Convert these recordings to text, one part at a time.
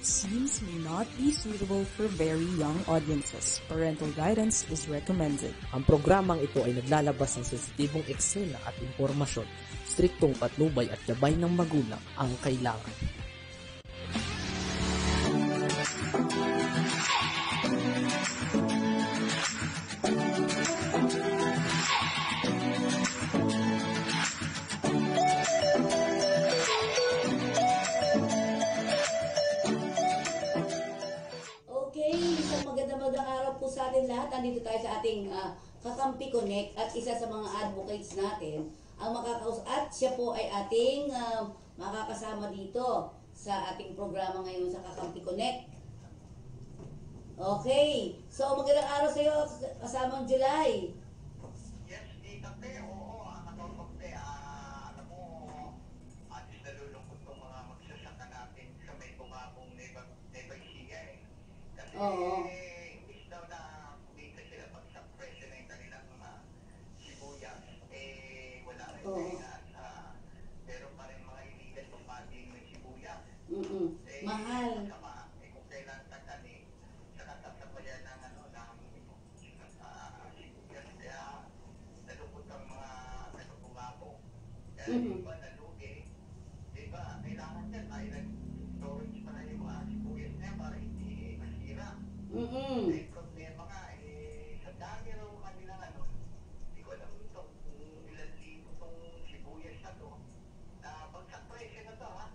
scenes may not be suitable for very young audiences. Parental guidance is recommended. Ang programang ito ay naglalabas ng sensitibong eksena at impormasyon. Striktong patnubay at gabay ng magulang ang kailangan. Magandang araw po sa atin lahat. Nandito tayo sa ating Kakampi Connect at isa sa mga advocates natin ang makakausap at siya po ay ating makakasama dito sa ating programa ngayon sa Kakampi Connect. Okay. So magandang araw sa iyo, kasamang July. Yes, Tate. Oo, Ate. Alam mo, atis nalulungkot itong mga magsasaka natin sa may bumabong Nevaisia eh. Kasi imbis daw na kumita sila pag sa presyo na yung kanilang sibuyas, wala rin kaya pero pa rin mga illegal pumating ng sibuyas. Mahal. Kung kailan tatani, saka sasabayan ng sibuyas. Kaya nalungkot ang mga bumabong. Kaya yung iba nalugi, diba, kailangan yan ay nag-storage pa na yung mga sibuyas na yan para hindi masira. May problema nga, sa dami raw kanilang hindi ko alam ito kung ilan libo itong sibuyas na to, na bagsak presyo na to, ha?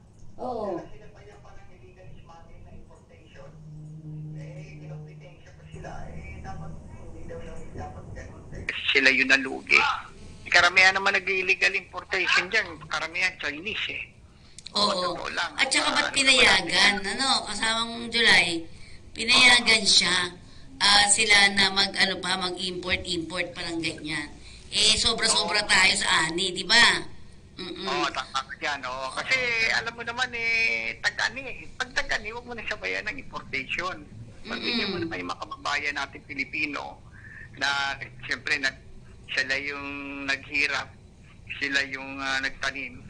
Oo. Kasi sinabayan pa ng illegal smuggling na importation, kinopetensya pa sila, dapat hindi daw lang dapat ganun. Sila yung nalugi. Karamihan naman nag-illegal importation dyan, karamihan Chinese eh. Oo. At saka ba't pinayagan, kasamang July, pinayagan siya sila na mag-import pa ng ganyan. Sobra-sobra tayo sa ani, di ba? Oo, tama ka dyan. Kasi alam mo naman tag-ani. Pag tag-ani, huwag mo na sabayan ng importation. Pagbigyan mo naman yung mga kababayan natin Pilipino na siyempre sila yung naghirap, sila yung nagtanim,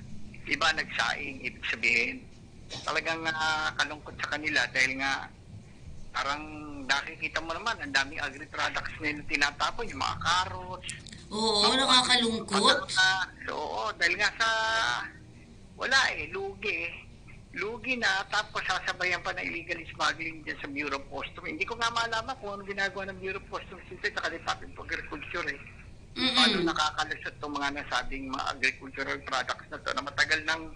iba nagsaing, ibig sabihin. Talagang kalungkot sa kanila dahil nga parang nakikita mo naman, ang daming agri-products na yung tinatapon, yung mga carrots. Oo, nakakalungkot. Oo, dahil nga sa wala lugi. Lugi na, tapos sasabayan pa ng illegal smuggling dyan sa Bureau of Customs. Hindi ko nga malaman kung ano ginagawa ng Bureau of Customs dito at Department of Agriculture Paano nakakalusot itong mga nasabing mga agricultural products na ito na matagal nang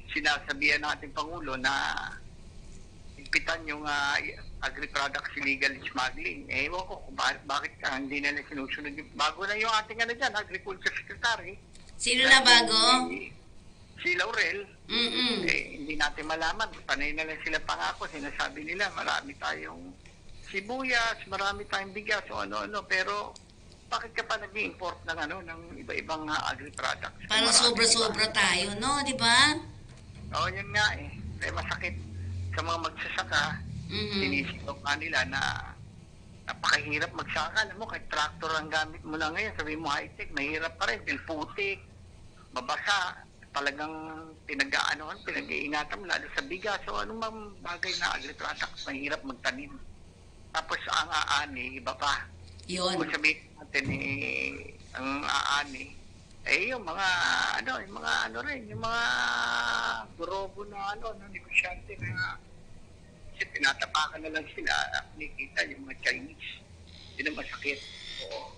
sinasabihan ng ating Pangulo na higpitan yung agri-products illegal smuggling. Ewan ko kung bakit hindi nila sinusunod. Bago na yung ating Agriculture Secretary. Sino na bago? Si Laurel. Hindi natin malaman. Panay na lang sila pangako. Sinasabi nila marami tayong sibuyas, marami tayong bigas o ano-ano. Pero bakit ka pa nag-import ng iba-ibang agri-products? Parang sobra-sobra tayo, no? Di ba? Oo, yun nga Kaya masakit sa mga magsasaka. Sinisikaw ka nila na napakahirap magsaka. Alam mo, kahit tractor ang gamit mo na ngayon, sabi mo high-tech, mahirap pa rin. Putik, mabasa, talagang pinag-iingatan mo, lalo sa bigas. So, anong mga bagay na agri-products, mahirap magtanim. Tapos, ang aani, iba pa. Yun. Kung sabihin natin, ang aani, yung mga, yung mga grupo na, negosyante na, kasi tinatapakan na lang sila, nakikita yung mga Chinese. Yun ang masakit. Oo.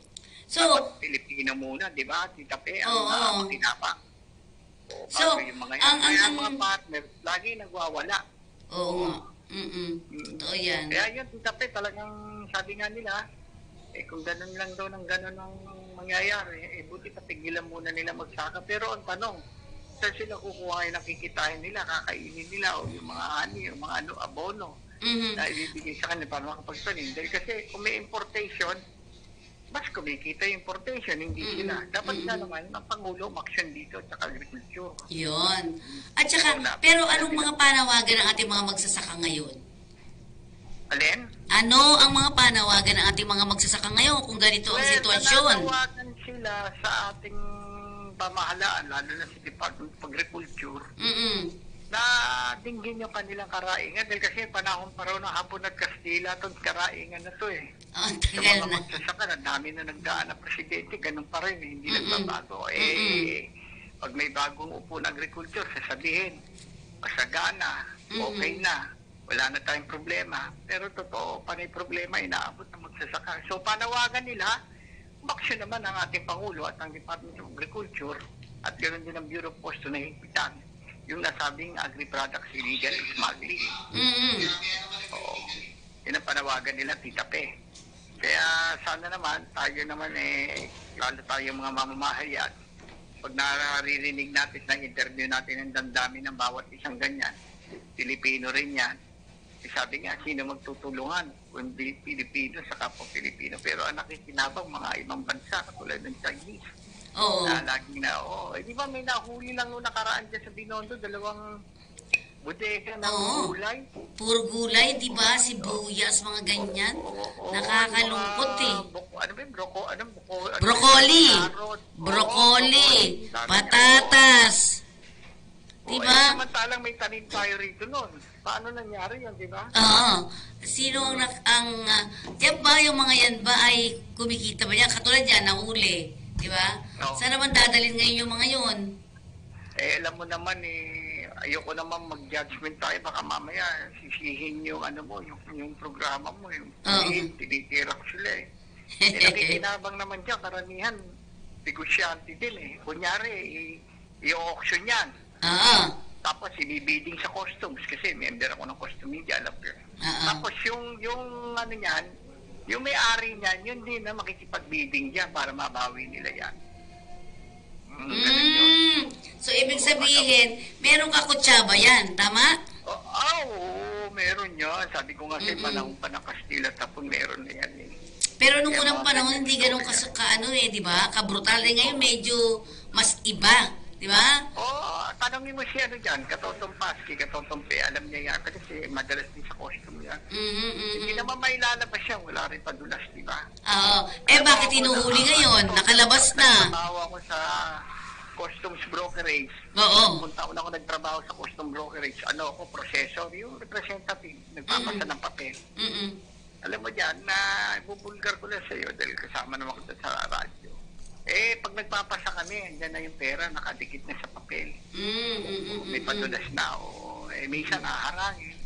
So, dapat Pilipino muna, di ba? Tita Pe, ang makinapa. So, yung mga partner, lagi nagwawala. Oo nga. Totoo yan. Kaya yun, Tita Pe, talagang sabi nga nila, kung ganun lang daw ng ganun ang mangyayari, buti patigilan muna nila magsaka. Pero ang tanong, saan sila kukuha yung nakikitain nila, kakainin nila, o yung mga yung mga abono, na ibibigay sa kanila para makapagtanim. Dahil kasi kung may importation, mas kumikita yung importation, hindi sila. Dapat na naman ang Pangulo umaksyon dito sa agriculture. Yun. At saka, pero anong mga panawagan ng ating mga magsasaka ngayon? Alin? Ano ang mga panawagan ng ating mga magsasaka ngayon kung ganito ang sitwasyon? Panawagan sila sa ating pamahalaan, lalo na sa Department of Agriculture, na dinggin yung kanilang karaingan dahil kasi panahon pa raw ng Hapon at Kastila itong karaingan na to eh. Oh, Sa tagal mga na. magsasaka, ang dami na nagdaan ng presidente, ganun pa rin, hindi nagbabago. Pag may bagong upo ng agriculture, sasabihin, masagana, okay na, wala na tayong problema. Pero totoo, panay problema, inaabot ng magsasaka. So, panawagan nila, umaksyon naman ang ating Pangulo at ang Department of Agriculture at ganoon din ang Bureau of Posto na higpitan yung nasabing agri-products illegal smuggling. Oo. Yun ang panawagan nila, Tita Pe. Kaya sana naman, tayo naman lalo tayo mga mamamahayan, pag naririnig natin na interview natin ang damdamin ng bawat isang ganyan, Pilipino rin yan. Sabi nga, sino magtutulungan? Kundi Pilipino sa kapwa Pilipino. Pero ang nakikinabang mga ibang bansa, katulad ng Chinese. Oo. Na laging di ba may nahuli lang nung nakaraan dyan sa Binondo, 2 bodega ng gulay. Puro gulay, di ba? Sibuyas, mga ganyan. Nakakalungkot eh. Ano ba yung Broccoli. Carrot. Broccoli. Dami Patatas. niya. Di ba? Samantalang may tanim tayo rito noon. Paano nangyari yun, di ba? Oo. Sino diyan ba yung mga yan ba ay kumikita ba yan? Katulad yan, nahuli. Di ba? Oo. Saan naman dadalhin ngayon yung mga yun? Alam mo naman ayoko naman mag-judgment tayo. Baka mamaya sisihin yung yung programa mo. Yung tinitira ko sila eh. Nakikinabang naman dyan, karamihan, negosyante din eh. Kunyari, i-auction yan. Tapos ibibiding sa customs kasi member ako ng custom media, alam ko. Tapos yung niyan, yung may-ari niyan, yun din na makikipag-bidding dyan para mabawi nila yan. Ganun yun. So, ibig sabihin, meron ka kutsaba yan, tama? Oo, meron yan. Sabi ko nga sa panahon pa ng Kastila, tapos meron na yan eh. Pero nung unang panahon, hindi ganun di ba? Kabrutal. Ngayon, medyo mas iba, di ba? Tanongin mo siya dyan, Katotong Paski, Katotong Pe, alam niya yan, kasi madalas din sa costume yan. Hindi naman may lalabas yan, wala rin padulas, di ba? Oo. Bakit inuhuli ngayon? Nakalabas na. Nagtrabaho ako sa customs brokerage. Oo. Kung taon ako nagtrabaho sa customs brokerage, ako, processor, yung representative, nagpapasa ng papel. Alam mo dyan, na bubulgar ko lang sa iyo dahil kasama naman ko sa radyo. Pag nagpapasa kami, andyan na yung pera, nakadikit na sa papel. May padulas na, minsan naharangin.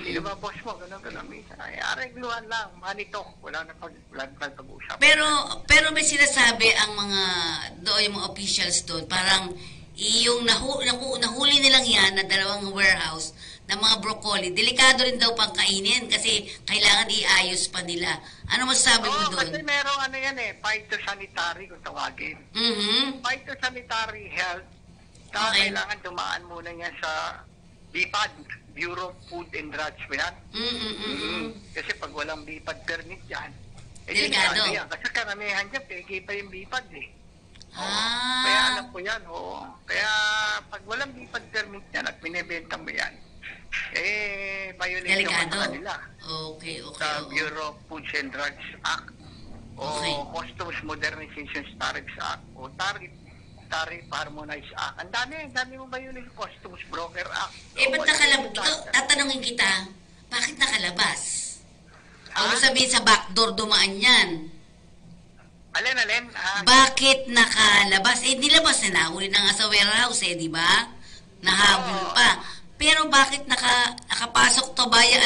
Sino ba boss mo? Ganun. Minsan, aregluhan lang, manito. Wala na pag-usap. Pero may sinasabi ang yung mga officials doon, parang yung nahuli nilang yan na 2 warehouse ng mga broccoli, delikado rin daw pang kainin kasi kailangan iayos pa nila. Ano masasabi mo doon? Kasi merong phytosanitary kung tawagin. Phytosanitary health, kailangan dumaan muna yan sa BIPAD, Bureau of Food and Drugs. Kasi pag walang BIPAD permit yan, delikado. Kasi karamihan dyan, peke pa yung BIPAD eh. Kaya alam ko yan, Kaya pag walang BIPAD permit yan at binibenta mo yan, violation delikado. sa kanila. Okay. Sa Bureau of Food and Drugs Act o Customs Modernization Tariffs Act o Tariff Harmonized Act. Ang dami mo violation Customs Broker Act. Ba't nakalabas? Tatanungin kita, bakit nakalabas? Ano sabihin sa backdoor dumaan yan? Alin? Bakit nakalabas? Nilabas na nahuli na nga sa warehouse di ba? Nahabol pa. Pero bakit nakapasok to baya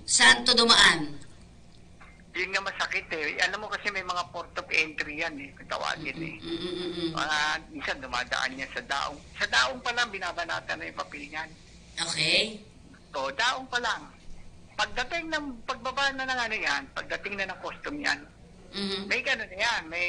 Saan to dumaan? Yun nga masakit eh. Alam mo kasi may mga port of entry yan kung tawagin minsan dumadaan niya sa daong. Sa daong pa lang binabanatan na yung papel niyan. Okay. So, daong pa lang. Pagdating ng pagbaba na ng pagdating na ng custom yan, may gano'n na yan. May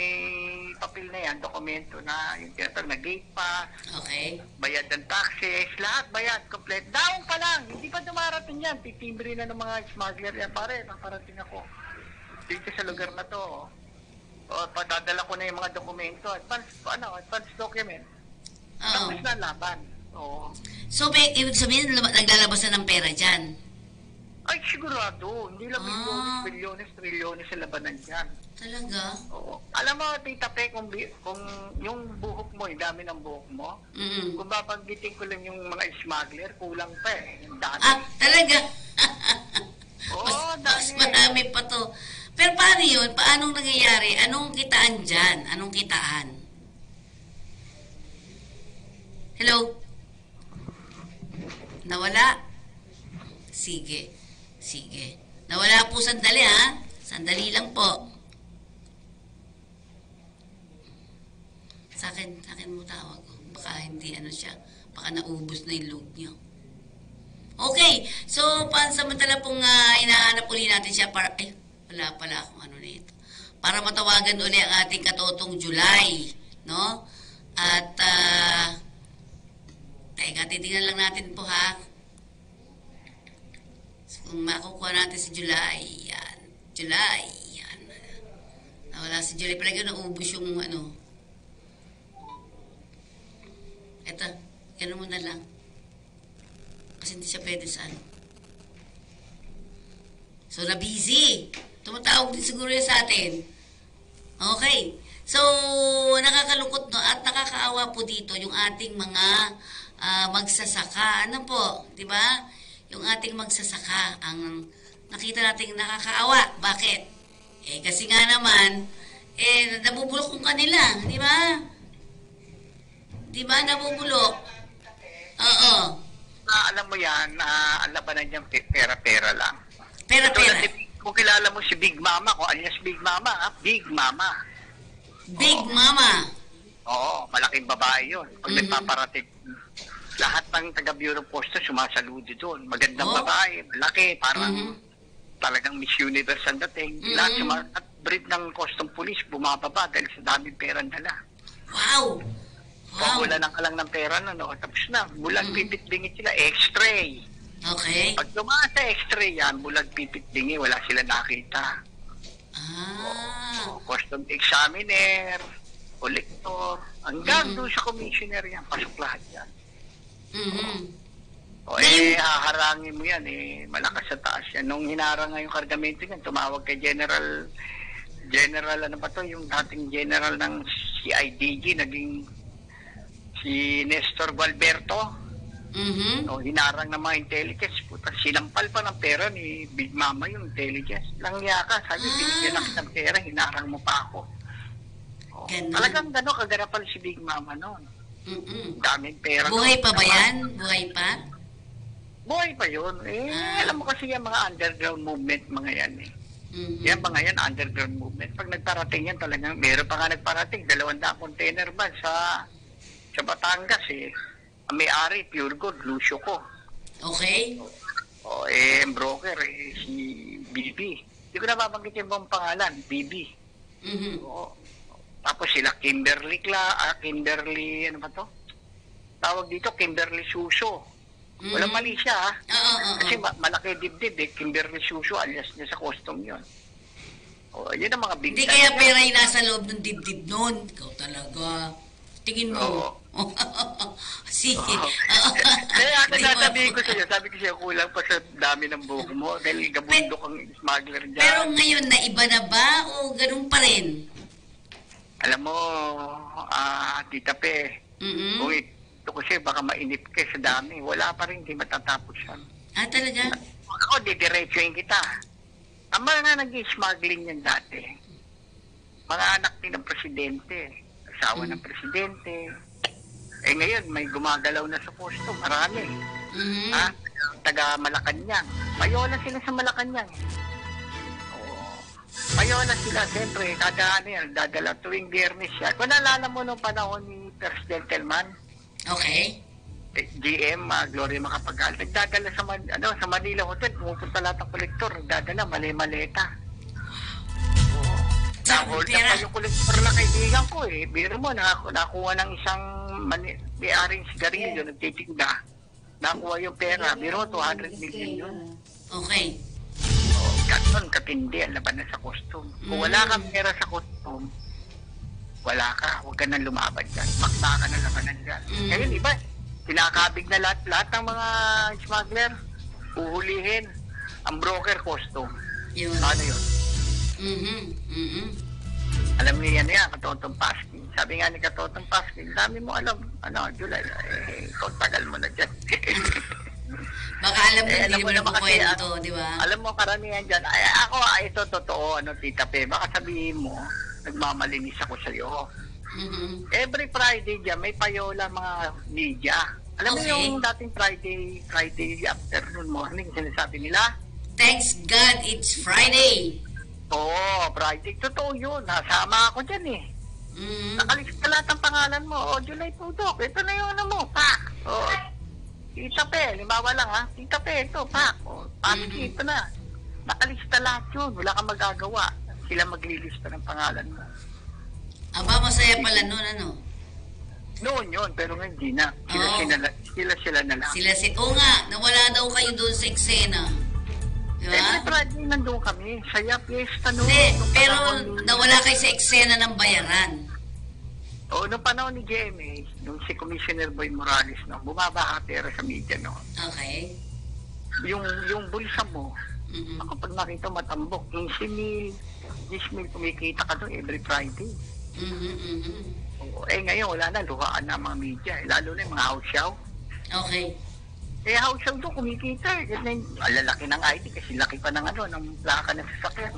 papel na yan, dokumento na yung tinatawag na gate pass. Okay. Bayad ng taxes, lahat bayad, complete. Daong pa lang, hindi pa dumarating yan. Titimbre na ng mga smuggler yan. Paparating ako dito sa lugar na to. Padadala ko na yung mga dokumento. Advance document. Tapos na laban. So, ibig sabihin, naglalabas na ng pera dyan? Ay, sigurado. Hindi lang milyones, trilyones sa labanan yan. Talaga? Oo. Alam mo, Tita Pe, kung yung buhok mo, yung dami ng buhok mo, kung babanggitin ko lang yung mga smuggler, kulang pa eh. Yung dami. Talaga? Oo, Mas dami. marami pa to. Pero paano yun? Paanong nangyayari? Anong kitaan dyan? Anong kitaan? Hello? Nawala? Sige. Nawala po sandali ha. Sandali lang po. Sa akin mo tawag. Baka hindi siya. Baka naubos na yung load niyo. Okay. So, pansamantala pong hinahanap uli natin siya para... Ay, wala pala akong ano nito. Para matawagan uli ang ating katotong July. No? At, teka, titingnan lang natin po ha. So, kung makukuha natin si July. Yan. July. Yan. Nawala si July. Palagi naubos yung ano. Eto, gano'n mo na lang. Kasi hindi siya pwede sa ano. So, na-busy. Tumatawag din siguro yan sa atin. Okay. So, nakakalungkot no at nakakaawa po dito yung ating mga magsasaka. Ano po? Diba? Yung ating magsasaka. Ang nakita natin nakakaawa. Bakit? Kasi nga naman, nabubulok yung kanila. Diba? Diba nabubulok? Oo. Alam mo yan, ang labanan niyang pera-pera lang. Pera-pera. Kung kilala mo si Big Mama, kung alias Big Mama, Big Mama. Big Mama. Oo, malaking babae yun. Pag nagpaparating, lahat ng taga-Bureau Posto sumasaludo doon. Magandang babae, malaki, parang talagang Miss Universe ang dating. Lahat at breed ng custom police bumababa dahil sa daming pera nila. Wow! Wow. Wala lang ka lang ng pera na, no? Tapos na, bulag pipit-bingit sila, x-ray. Okay. Pag dumaan sa x-ray yan, bulag pipit-bingi, wala sila nakita. Custom examiner, collector, hanggang doon sa commissioner yan, pasok lahat yan. Haharangin mo yan, malakas sa taas yan. Nung hinarang nga yung kargamento yan, tumawag kay General, ano ba to, yung dating general ng CIDG, naging si Nestor Gualberto. Hinarang ng mga intelligence. Puta, sinampal pa ng pera ni Big Mama yung intelligence. Langya ka, sabi, binigyan lang ng pera, hinarang mo pa ako. Talagang gano'n kagarapan si Big Mama noon. Daming pera. Buhay pa ba yan? Buhay pa? Buhay pa yun. Alam mo kasi yung mga underground movement, mga yan Yan mga yan, underground movement. Pag nagparating yan talagang, meron pa nga nagparating, 200 container ba sa Batangas ang may-ari, Pure Gold, Lucio ko. Okay. Ang broker, si BB. Hindi ko na mabanggit yung bang pangalan, BB. Tapos sila Kimberly, ano ba to? Tawag dito, Kimberly Suso. Walang mali siya, Kasi malaki dibdib, Kimberly Suso, alias niya sa custom yun. Yun ang mga big Hindi kaya pera yung nasa loob ng dibdib nun. Ikaw talaga. Tingin mo. Sige. Kaya sasabihin ko sa'yo, sabi ko sa'yo, kulang pa sa dami ng buhok mo dahil gabundok ang smuggler dyan. Pero ngayon, naiba na ba o ganun pa rin? Alam mo, Tita Pe, kung ito kasi baka mainip ka sa dami, wala pa rin, hindi matatapos yan. Talaga? Ako, didiretsuhin kita. Ang mga nag-smuggling yan dati, mga anak din ng presidente, asawa ng presidente. Ngayon, may gumagalaw na sa posto. Marami. Taga Malacanang. Payola sila sa Malacanang. Payola sila, siyempre, kada dadala tuwing Biyernes siya. Kung naalala mo nung panahon ni First Gentleman. Okay. GM, Gloria Macapagal. Nagdadala sa Manila Hotel. Pumupunta lahat ng kolektor. Nagdadala, mali-maleta. Nahold na pa yung kolektor na kaibigan ko Biro mo, nakuha ng isang may-aring sigarilyo, nagtitinda. Nakuha yung pera. Biro mo, 200 million yun. Okay. Ganon, katindi ang labanan sa costume. Kung wala kang pera sa costume, wala ka. Huwag ka nang lumaban dyan. Makta ka na labanan dyan. Ngayon, iba, pinakabig na lahat ng mga smuggler. Uhulihin. Ang broker custom. Yun. Ano yun? Alam niyo yan, Katotong Paskin. Sabi nga ni Katotong Paskin, dami mo alam, July, ikaw tagal mo na dyan. Baka alam mo, hindi mo na kwento, di ba? Alam mo, karamihan dyan, ito totoo, Tita Pe, baka sabihin mo, nagmamalinis ako sa'yo. Every Friday dyan, may payola mga media. Alam mo yung dating Friday afternoon morning, sinasabi nila? Thanks God, it's Friday. Oo, Friday. Totoo yun. Nasama ako dyan Nakalista lahat ang pangalan mo. July Pudok. Ito na yung mo. Pak. Tita Pe. Limawa lang Tita Pe. Ito. Pak. Paski. Ito na. Nakalista lahat yun. Wala kang magagawa. Sila maglilista ng pangalan mo. Aba, masaya pala nun, Noon yun. Pero hindi na. Sila na lang. Oo nga. Nawala daw kayo doon sa eksena. Diba? Every Friday nandun kami. Saya fiesta noon. Pero nawala kayo sa eksena ng bayaran. Oo, noong panahon ni GMA, nung si Commissioner Boy Morales, bumaba ka pera sa media noon. Okay. Yung bulsa mo, ako pag nakita matambok, 15,000, 10,000 kumikita ka doon every Friday. Oo, ngayon wala na, luhaan na mga media. Lalo na yung mga house show. Okay. House show doon kumikita. Alalaki ng ID kasi laki pa ng ng plaka ng sasakyan.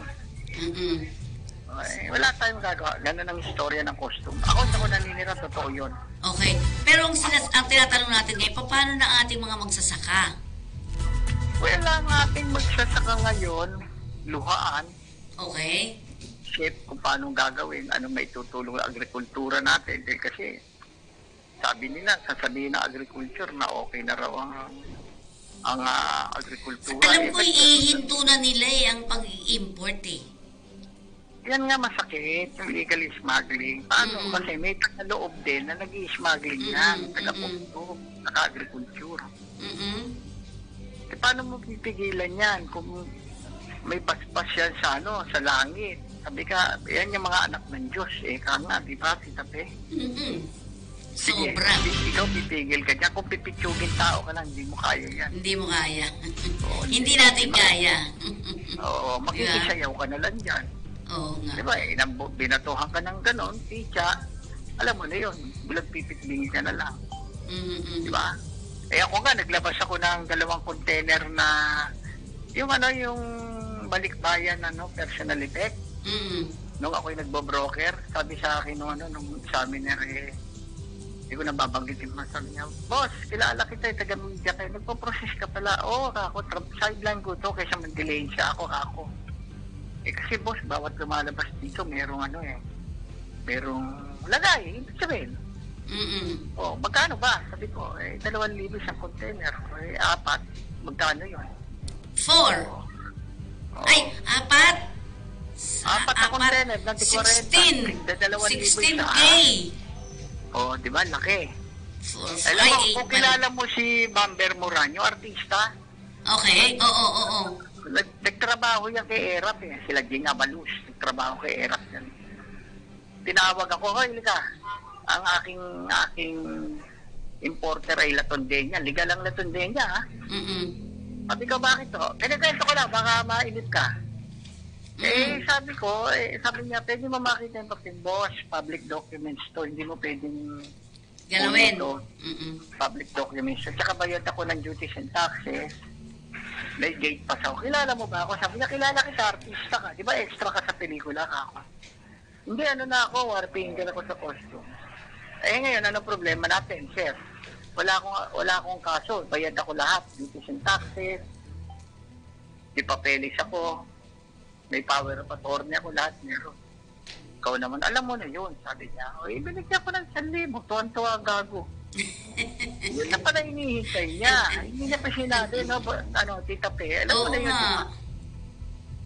Wala tayong gagawa. Ganun ang istorya ng costume. Ako sa ko naninira, totoo yun. Okay. Pero ang tinatanong natin ngayon, paano na ating mga magsasaka? Well, ang ating magsasaka ngayon, luhaan. Okay. Shape kung paano gagawin, ano may tutulong ang agrikultura natin. Kasi sabi nila, sasabihin ng agriculture na okay na raw ang agrikultura. Alam ko, ihinto na nila ang pag-import Yan nga masakit, yung illegal smuggling. Paano? Kasi may tagaloob din na nag-i-smuggling yan, taga-puntog, naka-agriculture. Paano mo pipigilan yan kung may paspas yan sa langit? Sabi ka, yan yung mga anak ng Diyos. Nga, di ba, Tita Pe? Sige, sobra. Ikaw pipigil ka dyan. Kung pipitsugin tao ka lang, hindi mo kaya yan. Hindi mo kaya. Hindi natin kaya. Oo, makikisayaw ka na lang dyan. Oo nga. Diba, binatuhan ka ng ganon, ticha, alam mo na yun, bulag pipitbingin ka na lang. Diba? Ako nga, naglabas ako ng 2 container na, yung balikbayan personal effect. Nung ako'y nagbo-broker, sabi sa akin nung examiner, hindi ko nababanggitin mo, sabi niya, boss, kilala kita, taga-media kayo, nagpo-process ka pala. Ako, sideline ko to, kaysa mag-delay siya ako. Kasi boss, bawat lumalabas dito, merong merong lagay, ibig sabihin. Magkano ba? Sabi ko, 2,000 isang container, 4, magkano yun? 4. Ay, 4? 4 na container, 16. 16K. Di ba? Laki. Alam mo, kung kilala mo si Bamber Moran, yung artista. Okay, oo. Nagtrabaho yan kay Erap Sila Jing Abalus, nagtrabaho kay Erap yan. Tinawag ako, Lika, ang aking importer ay Latondenya. Liga lang Latondenya, Sabi ko, bakit to? Kinagkwento ko lang, baka mainit ka. Sabi niya, pwede mo makita yung papel, boss, public documents to, hindi mo pwedeng galawin. Public documents. At saka bayad ako ng duties and taxes. May gate pass ako. Kilala mo ba ako? Sabi niya, kilala kita, artista ka. Di ba extra ka sa pelikula ka ako? Hindi, na ako, warpinggan ako sa costume. Ngayon, ano problema natin, chef? Wala akong kaso. Bayad ako lahat. Duties and taxes. Di papelis ako. May power of attorney ako lahat meron. Ikaw naman, alam mo na yun, sabi niya. Binigyan ko ng 1,000, tuwan-tuwa gago. Yun na pala inihintay niya. Hindi niya pa sinabi, Tita Pe. Alam mo na yun,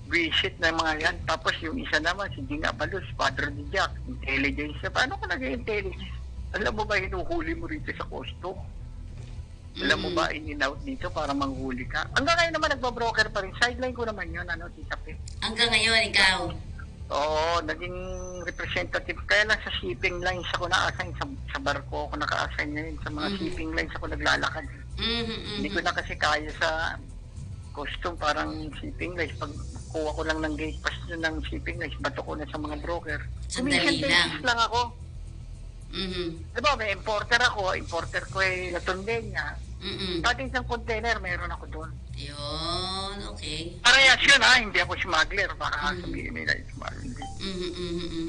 visit na mga yan. Tapos yung isa naman, si Jing Abalus, Padre de Jack, intelligence. Paano ka nag-intelligence? Alam mo ba, hinuhuli mo rito sa costo? Alam mo ba, in-out dito para manghuli ka? Hanggang ngayon naman, nagbabroker pa rin. Sideline ko naman yun, Tita Pe. Hanggang ngayon, ikaw? Oo, naging representative. Kaya lang sa shipping lines ako na-assign. Sa barko ako naka-assign ngayon. Sa mga shipping lines ako naglalakad. Hindi ko na kasi kaya sa costume, parang shipping guys. Pag kuha ko lang ng gate pass ng shipping guys, bato ko na sa mga broker. Sandali Commission basis lang ako. Mhm. Diba, may importer ko ay Latondenya. Pati isang container, meron ako doon. Yun, okay. Parehas yun hindi ako smuggler. Baka sabihin nila smuggler.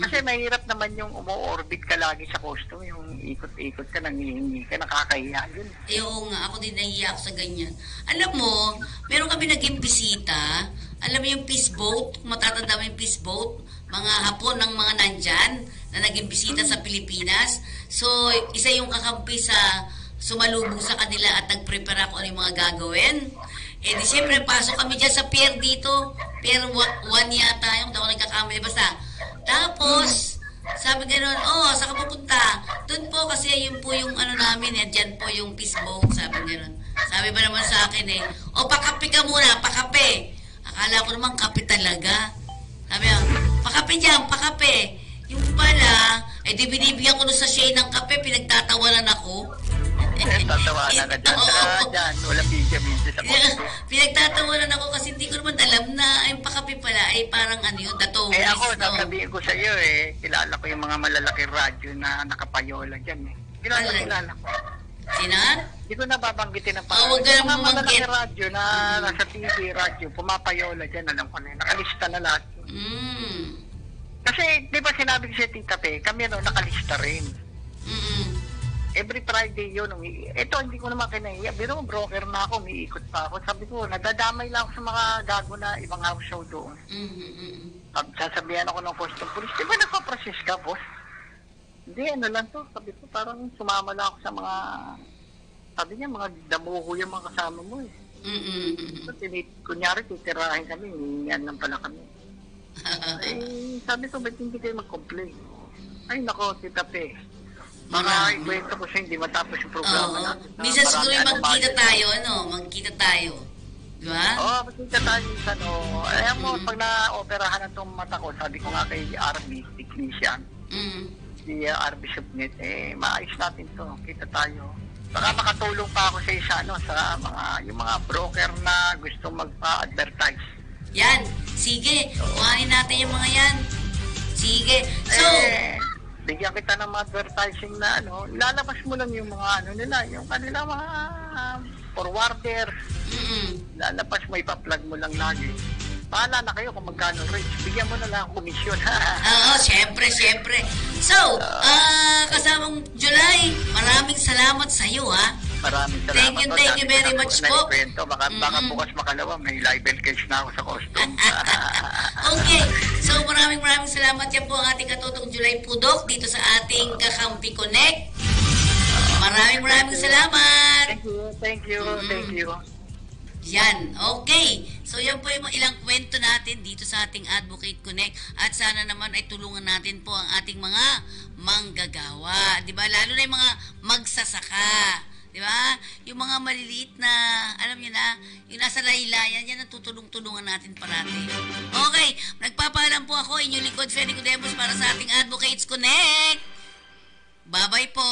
Kasi mahirap naman yung umu-orbit ka lagi sa costume, yung ikot-ikot ka, nangihingi ka, nakakahiya yun. Oo nga, ako din nahiya ako sa ganyan. Alam mo, meron kami naging bisita. Alam mo yung peace boat, kung matatanda mo yung peace boat, mga Hapon ng mga nandyan na naging bisita sa Pilipinas. So, isa yung kakampi sa sumalubong sa kanila at nag-prepare ako ano yung mga gagawin. Eh di siyempre, pasok kami dyan sa pier dito. Pier 1 yata yung ako nagkakamali. Basta, tapos, sabi gano'n, saan ka pupunta? Doon po kasi yun po yung ano namin, dyan po yung peace boat, sabi gano'n. Sabi ba naman sa akin pakape ka muna, pakape. Akala ko naman kape talaga. Sabi niya, pakape dyan, pakape. Yung pala, di binibigyan ko sa sachet ng kape, pinagtatawanan ako. Tatawanan ka dyan. Walang video sa costume. Pinagtatawanan ako kasi hindi ko naman alam na yung pakape pala ay parang yun, datong. Ako, sasabihin ko sa iyo kilala ko yung mga malalaking radyo na nakapayola dyan Kilala ko. Sina? Hindi ko nababanggitin ang pangalan. Huwag ka Yung naman mga mabanggit. malalaking radyo na nasa TV radyo, pumapayola dyan, alam ko na nakalista na lahat. Kasi, di ba sinabi ko siya, Tita Pe, kami nakalista rin. Every Friday yun. Ito, hindi ko naman kinahiya. Pero broker na ako, umiikot pa ako. Sabi ko, nadadamay lang ako sa mga gago na ibang house show doon. Sasabihan ako ng custom police, di ba nagpa-process ka, boss? Hindi, lang to. Sabi ko, parang sumama lang ako sa mga, sabi niya, mga damuho yung mga kasama mo So, kunyari, titirahin kami, yan lang pala kami. Sabi ko, ba't hindi kayo mag-complain? Ay, nako, Tita Pe. Baka ikwento ko siya, hindi matapos yung programa natin. Minsan siguro yung magkita tayo, magkita tayo. Diba? Magkita tayo minsan, Alam mo, pag na-operahan na itong mata ko, sabi ko nga kay RB, technician, si RB Subnet, maayos natin to, kita tayo. Baka makatulong pa ako sa isa, sa yung mga broker na gusto magpa-advertise. Yan, sige, kuhanin natin yung mga yan. Sige, so, bigyan kita ng mga advertising na ilalabas mo lang yung mga nila, yung kanila mga forwarder. Lalabas mo, ipa-plug mo lang lagi. Bahala na kayo kung magkano rates. Bigyan mo na lang ang komisyon. Oo, syempre. So, kasamang July, maraming salamat sa iyo, ha? Maraming salamat. Thank you very much po. Baka bukas makalawa, may libel case na ako sa costume. Okay. So, maraming salamat. Yan po ang ating katutong July Pudok dito sa ating Kakampi Connect. Maraming salamat. Thank you. Yan. Okay. So, yan po yung ilang kwento natin dito sa ating Advocate Connect. At sana naman ay tulungan natin po ang ating mga manggagawa. Diba? Lalo na yung mga magsasaka. Diba? Yung mga maliliit na, alam niyo na, yung nasa laylayan, yan ang tutulong-tulungan natin parati. Okay. Nagpapaalam po ako, inyong lingkod, Freddy Codemos para sa ating Advocates Connect. Bye-bye po.